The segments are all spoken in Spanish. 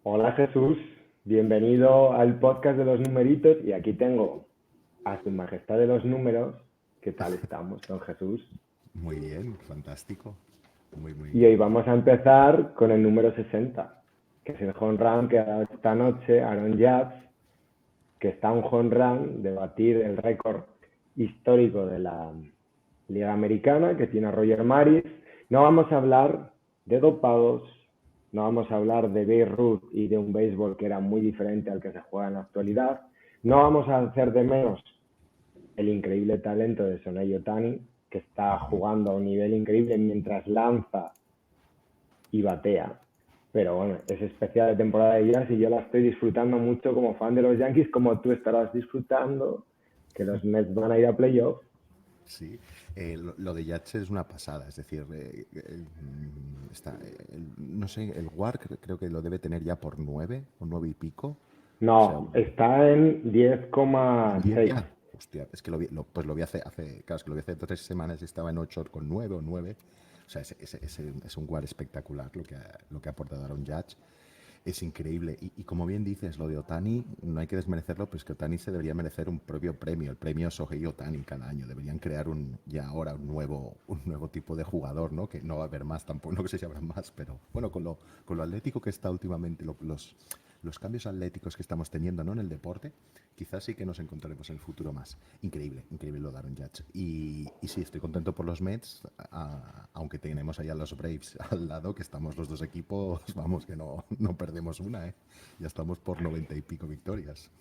Hola Jesús, bienvenido al podcast de los numeritos y aquí tengo a su majestad de los números. ¿Qué tal estamos, don Jesús? Muy bien, fantástico. Y hoy Muy. vamos a empezar con el número 60, que es el home run que ha dado esta noche Aaron Judge, que está a un home run de batir el récord histórico de la Liga Americana, que tiene a Roger Maris. No vamos a hablar de dopados, no vamos a hablar de Babe Ruth y de un béisbol que era muy diferente al que se juega en la actualidad. No vamos a hacer de menos el increíble talento de Shohei Ohtani, que está jugando a un nivel increíble mientras lanza y batea. Pero bueno, es especial de temporada de Jazz y yo la estoy disfrutando mucho como fan de los Yankees, como tú estarás disfrutando, que los Mets van a ir a playoffs. Sí, lo de Yache es una pasada, es decir, no sé, el WAR creo que lo debe tener ya por 9 o 9 y pico. O sea, No, está en en 10 10,6. ya. Hostia, es que pues lo vi claro, es que lo vi hace 3 semanas y estaba en 8,9 o 9. O sea, es un WAR espectacular lo que ha aportado Aaron Judge. Es increíble. Y como bien dices, lo de Otani, no hay que desmerecerlo, pero es que Otani se debería merecer un propio premio, el premio Shohei Otani cada año. Deberían crear ya ahora un nuevo tipo de jugador, ¿no? Que no va a haber más tampoco, no sé si habrá más, pero bueno, con lo atlético que está últimamente, los cambios atléticos que estamos teniendo, ¿no? En el deporte, quizás sí que nos encontraremos en el futuro más. Increíble, increíble lo de Aaron Judge. Y sí, estoy contento por los Mets, aunque tenemos allá los Braves al lado, que estamos los dos equipos, vamos, que no perdemos una, ¿eh? Ya estamos por 90 y pico victorias.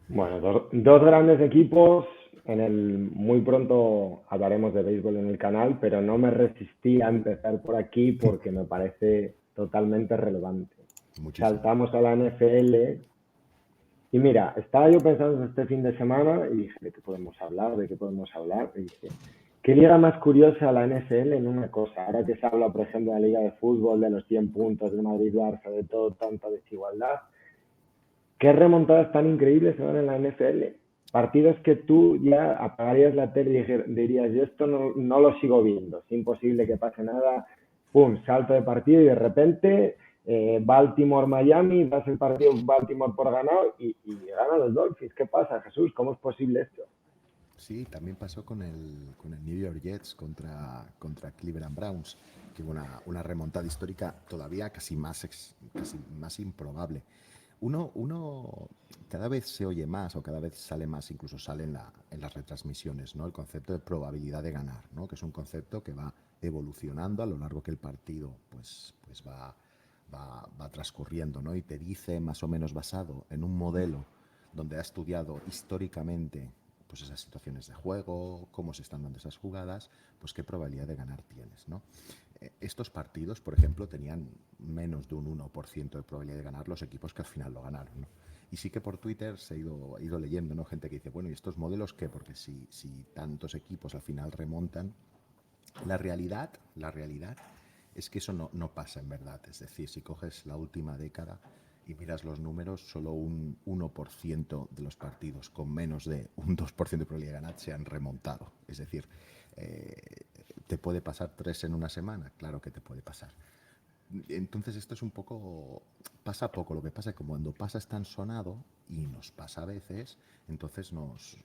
Bueno, dos grandes equipos. Muy pronto hablaremos de béisbol en el canal, pero no me resistí a empezar por aquí porque me parece totalmente relevante. Muchísimo. Saltamos a la NFL y mira, estaba yo pensando este fin de semana y dije, ¿de qué podemos hablar? ¿De qué podemos hablar? Y dije, ¿qué liga más curiosa la NFL en una cosa? Ahora que se habla, por ejemplo, de la liga de fútbol, de los 100 puntos, del Madrid-Barça, de todo, tanta desigualdad. ¿Qué remontadas tan increíbles se dan en la NFL? Partidos que tú ya apagarías la tele y dirías, yo esto no lo sigo viendo, es imposible que pase nada, pum, salto de partido y de repente Baltimore-Miami, das el partido Baltimore por ganado y ganan los Dolphins. ¿Qué pasa, Jesús? ¿Cómo es posible esto? Sí, también pasó con el New York Jets contra Cleveland Browns, que hubo una remontada histórica todavía casi más improbable. Uno cada vez se oye más o cada vez sale más, incluso sale en las retransmisiones, ¿no? El concepto de probabilidad de ganar, ¿no? Que es un concepto que va evolucionando a lo largo que el partido pues va transcurriendo, ¿no? Y te dice, más o menos basado en un modelo donde ha estudiado históricamente pues esas situaciones de juego, cómo se están dando esas jugadas, pues qué probabilidad de ganar tienes, ¿no? Estos partidos, por ejemplo, tenían menos de un 1% de probabilidad de ganar los equipos que al final lo ganaron, ¿no? Y sí que por Twitter se ha ido leyendo, ¿no? Gente que dice, bueno, ¿y estos modelos qué? Porque si tantos equipos al final remontan, la realidad es que eso no pasa en verdad. Es decir, si coges la última década y miras los números, solo un 1% de los partidos con menos de un 2% de probabilidad de ganar se han remontado. Es decir, ¿te puede pasar 3 en una semana? Claro que te puede pasar. Entonces esto es un poco, pasa poco, lo que pasa es que cuando pasa es tan sonado y nos pasa a veces, entonces nos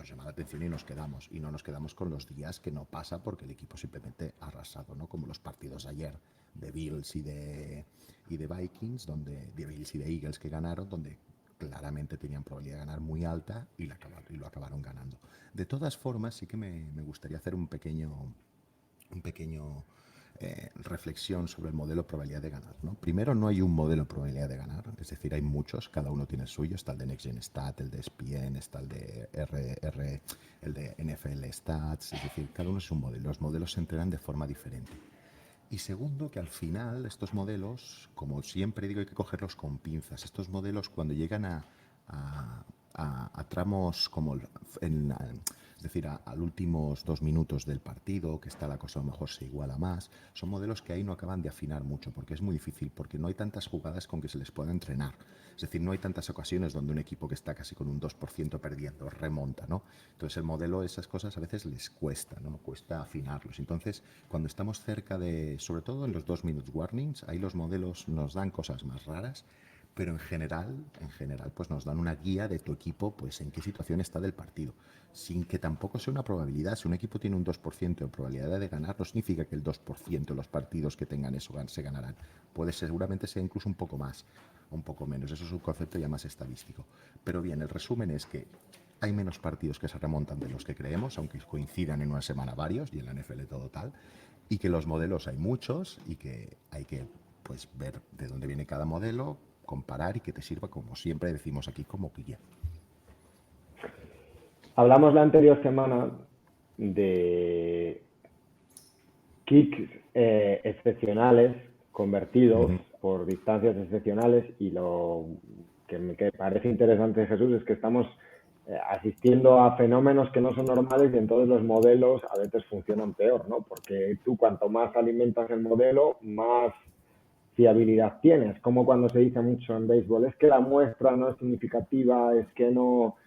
llama la atención y nos quedamos. Y no nos quedamos con los días que no pasa porque el equipo simplemente ha arrasado, ¿no? Como los partidos de ayer de Bills y de Vikings, de Bills y de Eagles que ganaron, donde claramente tenían probabilidad de ganar muy alta y lo acabaron ganando. De todas formas, sí que me gustaría hacer un pequeño reflexión sobre el modelo probabilidad de ganar, ¿no? Primero, no hay un modelo probabilidad de ganar, es decir, hay muchos, cada uno tiene el suyo. Está el de Next Gen Stat, el de ESPN, está el de RR, el de NFL Stats, es decir, cada uno es un modelo. Los modelos se entrenan de forma diferente. Y segundo, que al final estos modelos, como siempre digo, hay que cogerlos con pinzas. Estos modelos cuando llegan a tramos como es decir, al últimos 2 minutos del partido, que está la cosa a lo mejor se iguala más, son modelos que ahí no acaban de afinar mucho, porque es muy difícil, porque no hay tantas jugadas con que se les pueda entrenar. Es decir, no hay tantas ocasiones donde un equipo que está casi con un 2% perdiendo remonta, ¿no? Entonces el modelo, esas cosas a veces les cuesta, ¿no? Cuesta afinarlos. Entonces, cuando estamos cerca de, sobre todo en los 2 minute warnings, ahí los modelos nos dan cosas más raras, pero en general, pues nos dan una guía de tu equipo, pues en qué situación está del partido, sin que tampoco sea una probabilidad. Si un equipo tiene un 2% de probabilidad de ganar, no significa que el 2% de los partidos que tengan eso se ganarán. Puede ser, seguramente sea incluso un poco más, un poco menos. Eso es un concepto ya más estadístico. Pero bien, el resumen es que hay menos partidos que se remontan de los que creemos, aunque coincidan en una semana varios, y en la NFL todo tal, y que los modelos hay muchos y que hay que pues ver de dónde viene cada modelo, comparar y que te sirva, como siempre decimos aquí, como guía. Hablamos la anterior semana de kicks excepcionales convertidos por distancias excepcionales, y lo que me parece interesante, Jesús, es que estamos asistiendo a fenómenos que no son normales, y entonces los modelos a veces funcionan peor, ¿no? Porque tú, cuanto más alimentas el modelo, más fiabilidad tienes. Como cuando se dice mucho en béisbol, es que la muestra no es significativa, es que no...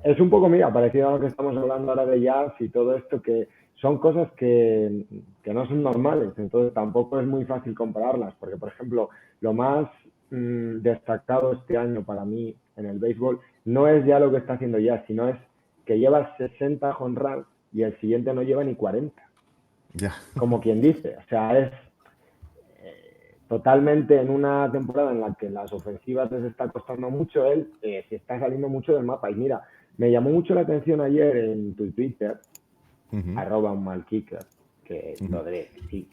Es un poco, mira, parecido a lo que estamos hablando ahora de jazz y todo esto, que son cosas que no son normales, entonces tampoco es muy fácil compararlas, porque, por ejemplo, lo más destacado este año para mí en el béisbol no es ya lo que está haciendo jazz, sino es que lleva 60 home runs y el siguiente no lleva ni 40. Ya. Como quien dice, o sea, es totalmente en una temporada en la que las ofensivas les está costando mucho, él se está saliendo mucho del mapa. Y mira, me llamó mucho la atención ayer en tu Twitter, @unmalkicker, que lo diré, sí,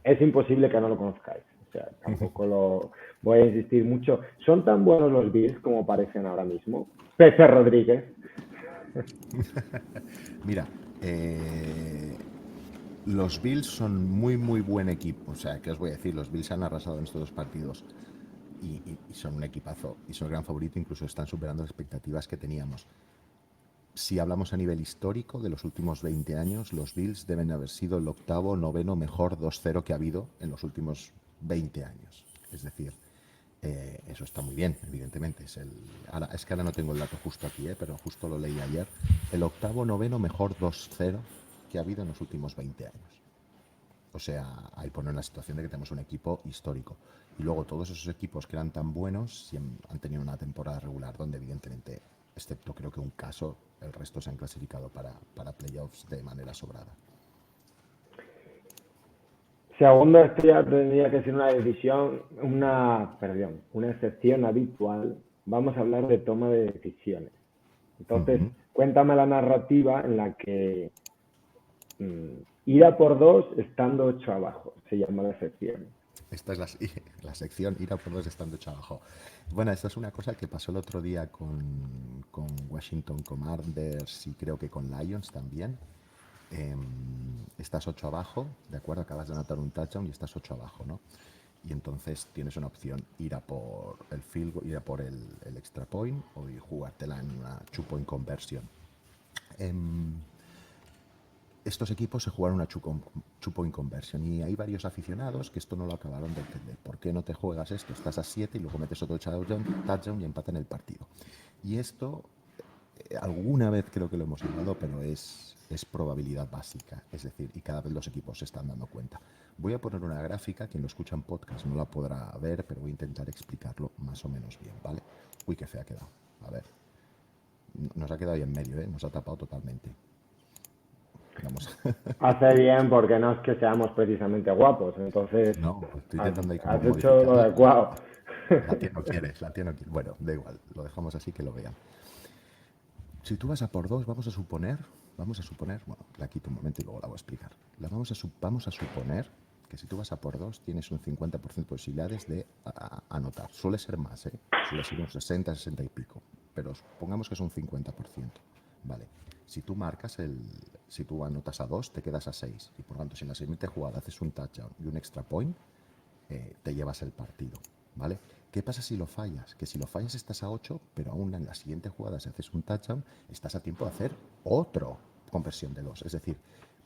es imposible que no lo conozcáis. O sea, tampoco lo voy a insistir mucho. ¿Son tan buenos los Bills como parecen ahora mismo? Pepe Rodríguez. Mira, los Bills son muy, muy buen equipo. O sea, ¿qué os voy a decir? Los Bills han arrasado en estos 2 partidos y son un equipazo y son el gran favorito. Incluso están superando las expectativas que teníamos. Si hablamos a nivel histórico de los últimos 20 años, los Bills deben haber sido el octavo, noveno mejor 2-0 que ha habido en los últimos 20 años. Es decir, eso está muy bien, evidentemente. Es que ahora no tengo el dato justo aquí, pero justo lo leí ayer. El octavo, noveno mejor 2-0 que ha habido en los últimos 20 años. O sea, ahí pone en la situación de que tenemos un equipo histórico. Y luego todos esos equipos que eran tan buenos han tenido una temporada regular donde evidentemente, excepto creo que un caso, el resto se han clasificado para playoffs de manera sobrada. Segundo, esto ya tendría que ser una decisión, una excepción habitual. Vamos a hablar de toma de decisiones. Entonces, cuéntame la narrativa en la que ir a por 2 estando 8 abajo, se llama la excepción. Esta es la sección ir a por 2 estando 8 abajo. Bueno, esta es una cosa que pasó el otro día con Washington Commanders y creo que con Lions también. Estás 8 abajo, ¿de acuerdo? Acabas de anotar un touchdown y estás 8 abajo, ¿no? Y entonces tienes una opción, ir a por el field goal, ir a por el extra point o jugártela en una 2-point conversion. Estos equipos se jugaron una 2-point conversion y hay varios aficionados que esto no lo acabaron de entender. ¿Por qué no te juegas esto? Estás a 7 y luego metes otro touchdown y empatan el partido. Y esto, alguna vez creo que lo hemos hablado, pero es probabilidad básica. Es decir, y cada vez los equipos se están dando cuenta. Voy a poner una gráfica, quien lo escucha en podcast no la podrá ver, pero voy a intentar explicarlo más o menos bien, ¿vale? Uy, qué fea ha quedado. A ver. Nos ha quedado ahí en medio, ¿eh? Nos ha tapado totalmente. Vamos. Hace bien, porque no es que seamos precisamente guapos, entonces no, estoy intentando ahí como has hecho lo adecuado. La tía no quieres. Bueno, da igual, lo dejamos así que lo vean. Si tú vas a por 2, vamos a suponer, bueno, la quito un momento y luego la voy a explicar. Vamos a suponer que si tú vas a por 2 tienes un 50% de posibilidades de anotar. Suele ser más, suele ser un 60, 60 y pico, pero pongamos que es un 50%. Vale. Si tú anotas a 2, te quedas a 6. Y por lo tanto, si en la siguiente jugada haces un touchdown y un extra point, te llevas el partido. ¿vale? ¿Qué pasa si lo fallas? Que si lo fallas estás a 8, pero aún en la siguiente jugada, si haces un touchdown, estás a tiempo de hacer otro conversión de 2. Es decir,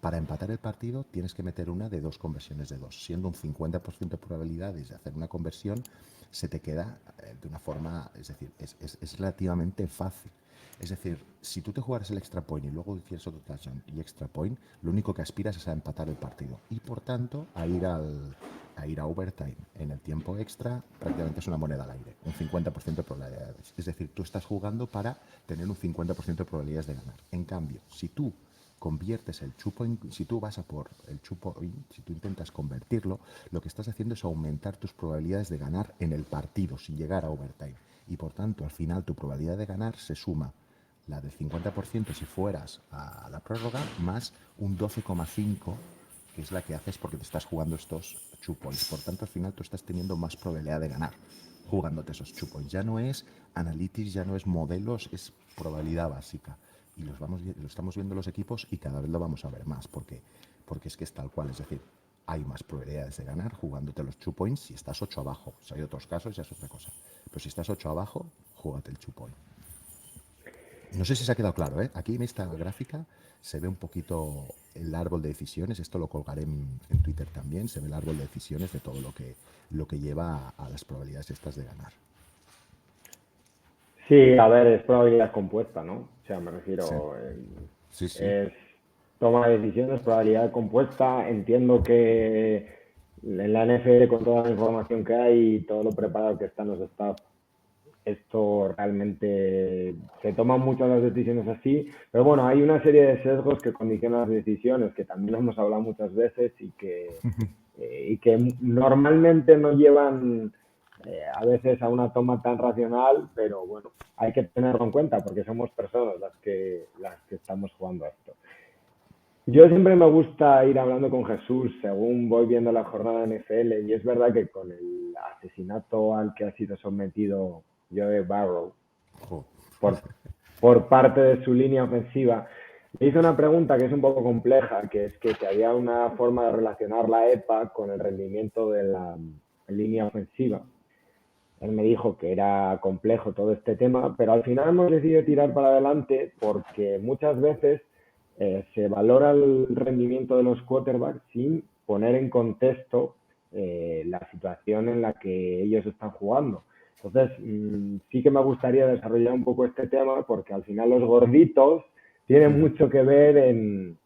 para empatar el partido tienes que meter una de 2 conversiones de 2. Siendo un 50% de probabilidades de hacer una conversión, se te queda de una forma, es decir, es relativamente fácil. Es decir, si tú te jugaras el extra point y luego hicieras otro touchdown y extra point, lo único que aspiras es a empatar el partido y por tanto a ir a overtime. En el tiempo extra prácticamente es una moneda al aire, un 50% de probabilidades. Es decir, tú estás jugando para tener un 50% de probabilidades de ganar. En cambio, si tú conviertes el two point, si tú vas a por el two point, si tú intentas convertirlo, lo que estás haciendo es aumentar tus probabilidades de ganar en el partido sin llegar a overtime. Y por tanto, al final tu probabilidad de ganar se suma la del 50% si fueras a la prórroga, más un 12,5, que es la que haces porque te estás jugando estos 2 points. Por tanto, al final tú estás teniendo más probabilidad de ganar jugándote esos 2 points. Ya no es analytics, ya no es modelos, es probabilidad básica. Y lo estamos viendo los equipos y cada vez lo vamos a ver más, porque es que es tal cual. Es decir, hay más probabilidades de ganar jugándote los 2 points si estás 8 abajo. Si hay otros casos, ya es otra cosa. Pero si estás 8 abajo, júgate el 2 point. No sé si se ha quedado claro, ¿eh? Aquí en esta gráfica se ve un poquito el árbol de decisiones, esto lo colgaré en Twitter también, se ve el árbol de decisiones de todo lo que lleva a las probabilidades estas de ganar. Sí, a ver, es probabilidad compuesta, ¿no? O sea, me Sí, refiero, sí, sí. es toma de decisiones, probabilidad compuesta. Entiendo que en la NFL, con toda la información que hay y todo lo preparado que están los staff, esto realmente se toman muchas las decisiones así, pero bueno, hay una serie de sesgos que condicionan las decisiones, que también hemos hablado muchas veces y que normalmente no llevan a veces a una toma tan racional, pero bueno, hay que tenerlo en cuenta porque somos personas las que estamos jugando a esto. Yo siempre me gusta ir hablando con Jesús según voy viendo la jornada de NFL y es verdad que con el asesinato al que ha sido sometido Joe Barrow Jo. por, por parte de su línea ofensiva, me hizo una pregunta que es un poco compleja, que es que si había una forma de relacionar la EPA con el rendimiento de la línea ofensiva. Él me dijo que era complejo todo este tema, pero al final hemos decidido tirar para adelante porque muchas veces se valora el rendimiento de los quarterbacks sin poner en contexto la situación en la que ellos están jugando. Entonces, sí que me gustaría desarrollar un poco este tema porque al final los gorditos tienen mucho que ver en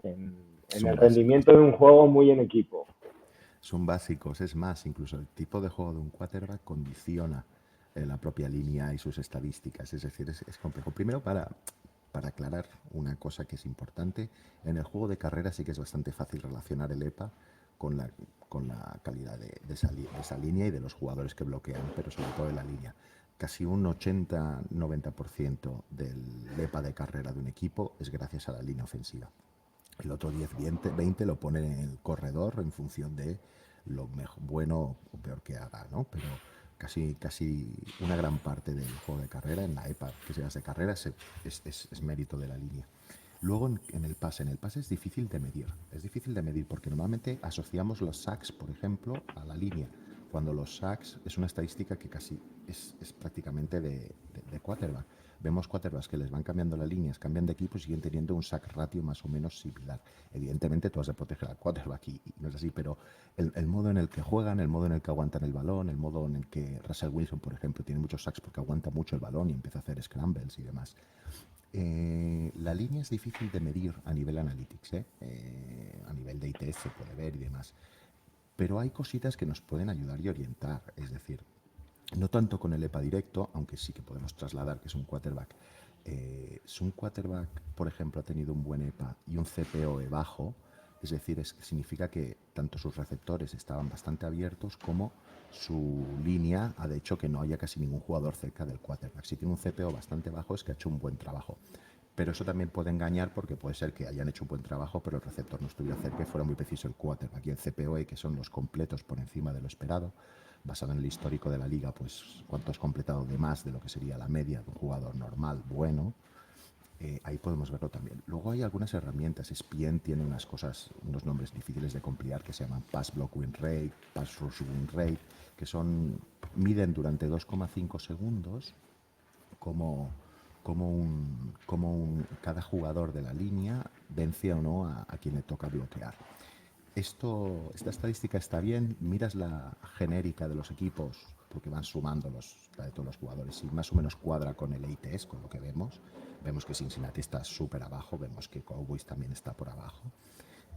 Son el básicos. rendimiento de un juego muy en equipo. Son básicos, es más, incluso el tipo de juego de un quarterback condiciona la propia línea y sus estadísticas. Es decir, es complejo. Primero, para aclarar una cosa que es importante, en el juego de carrera sí que es bastante fácil relacionar el EPA con con la calidad de esa línea y de los jugadores que bloquean, pero sobre todo de la línea. Casi un 80-90% del EPA de carrera de un equipo es gracias a la línea ofensiva. El otro 10-20 lo pone en el corredor en función de lo bueno o peor que haga, ¿no? Pero casi una gran parte del juego de carrera en la EPA, que seas de carrera, es mérito de la línea. Luego en el pase es difícil de medir. Es difícil de medir porque normalmente asociamos los sacks, por ejemplo, a la línea, cuando los sacks es una estadística que casi es prácticamente de quarterback. Vemos quarterbacks que les van cambiando las líneas, cambian de equipo y siguen teniendo un sack ratio más o menos similar. Evidentemente tú has de proteger al quarterback y no es así, pero el modo en el que juegan, el modo en el que aguantan el balón, el modo en el que Russell Wilson, por ejemplo, tiene muchos sacks porque aguanta mucho el balón y empieza a hacer scrambles y demás. La línea es difícil de medir a nivel analytics, a nivel de ITS se puede ver y demás, pero hay cositas que nos pueden ayudar y orientar, es decir, no tanto con el EPA directo, aunque sí que podemos trasladar que es un quarterback. Si un quarterback, por ejemplo, ha tenido un buen EPA y un CPOE bajo, es decir, significa que tanto sus receptores estaban bastante abiertos como su línea ha hecho que no haya casi ningún jugador cerca del quarterback. Si tiene un CPO bastante bajo es que ha hecho un buen trabajo. Pero eso también puede engañar porque puede ser que hayan hecho un buen trabajo, pero el receptor no estuviera cerca y fuera muy preciso el quarterback. Y el CPOE, que son los completos por encima de lo esperado, basado en el histórico de la liga, pues cuánto has completado de más de lo que sería la media de un jugador normal, bueno, ahí podemos verlo también. Luego hay algunas herramientas. SPN tiene unas cosas, unos nombres difíciles de compilar que se llaman Pass Block Win Rate, Pass Rush Win Rate, que son miden durante 2,5 segundos como cada jugador de la línea vence o no a quien le toca bloquear. Esta estadística está bien, miras la genérica de los equipos, porque van sumando la de todos los jugadores, y más o menos cuadra con el ATS, con lo que vemos. Vemos que Cincinnati está súper abajo, vemos que Cowboys también está por abajo.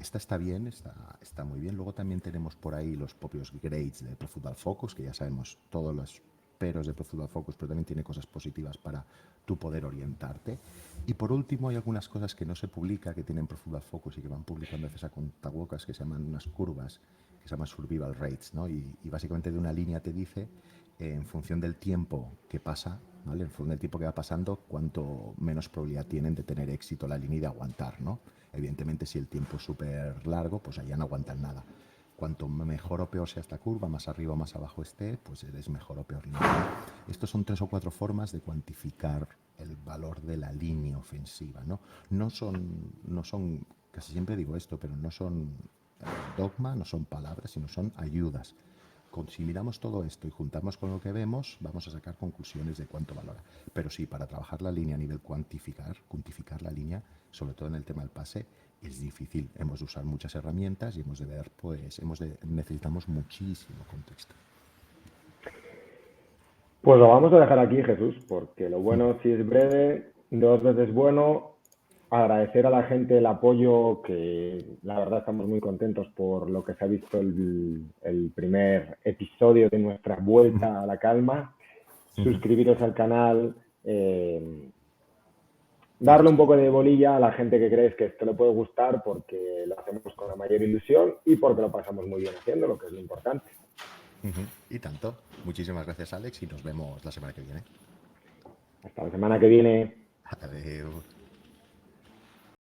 Esta está bien, está muy bien. Luego también tenemos por ahí los propios grades de Pro Football Focus, que ya sabemos todos los peros de Pro Football Focus, pero también tiene cosas positivas para tú poder orientarte. Y por último, hay algunas cosas que no se publica, que tienen Pro Football Focus y que van publicando a veces a cuentagotas, que se llaman unas curvas, que se llaman survival rates, ¿no? Y básicamente de una línea te dice, en función del tiempo que pasa, ¿vale? En función del tiempo que va pasando, cuánto menos probabilidad tienen de tener éxito la línea y de aguantar, ¿no? Evidentemente, si el tiempo es súper largo, pues allá no aguantan nada. Cuanto mejor o peor sea esta curva, más arriba o más abajo esté, pues eres mejor o peor línea. Estos son 3 o 4 formas de cuantificar el valor de la línea ofensiva, ¿no? No son, casi siempre digo esto, pero no son dogma, no son palabras, sino son ayudas. Si miramos todo esto y juntamos con lo que vemos, vamos a sacar conclusiones de cuánto valora. Pero sí, para trabajar la línea a nivel cuantificar la línea, sobre todo en el tema del pase, es difícil. Hemos de usar muchas herramientas y hemos de ver, pues, necesitamos muchísimo contexto. Pues lo vamos a dejar aquí, Jesús, porque lo bueno, si es breve, 2 veces bueno. Agradecer a la gente el apoyo, que la verdad estamos muy contentos por lo que se ha visto el primer episodio de nuestra vuelta a la calma. Suscribiros al canal, darle un poco de bolilla a la gente que crees que esto le puede gustar, porque lo hacemos con la mayor ilusión y porque lo pasamos muy bien haciendo, lo que es lo importante. Y tanto. Muchísimas gracias, Alex, y nos vemos la semana que viene. Hasta la semana que viene. Adiós.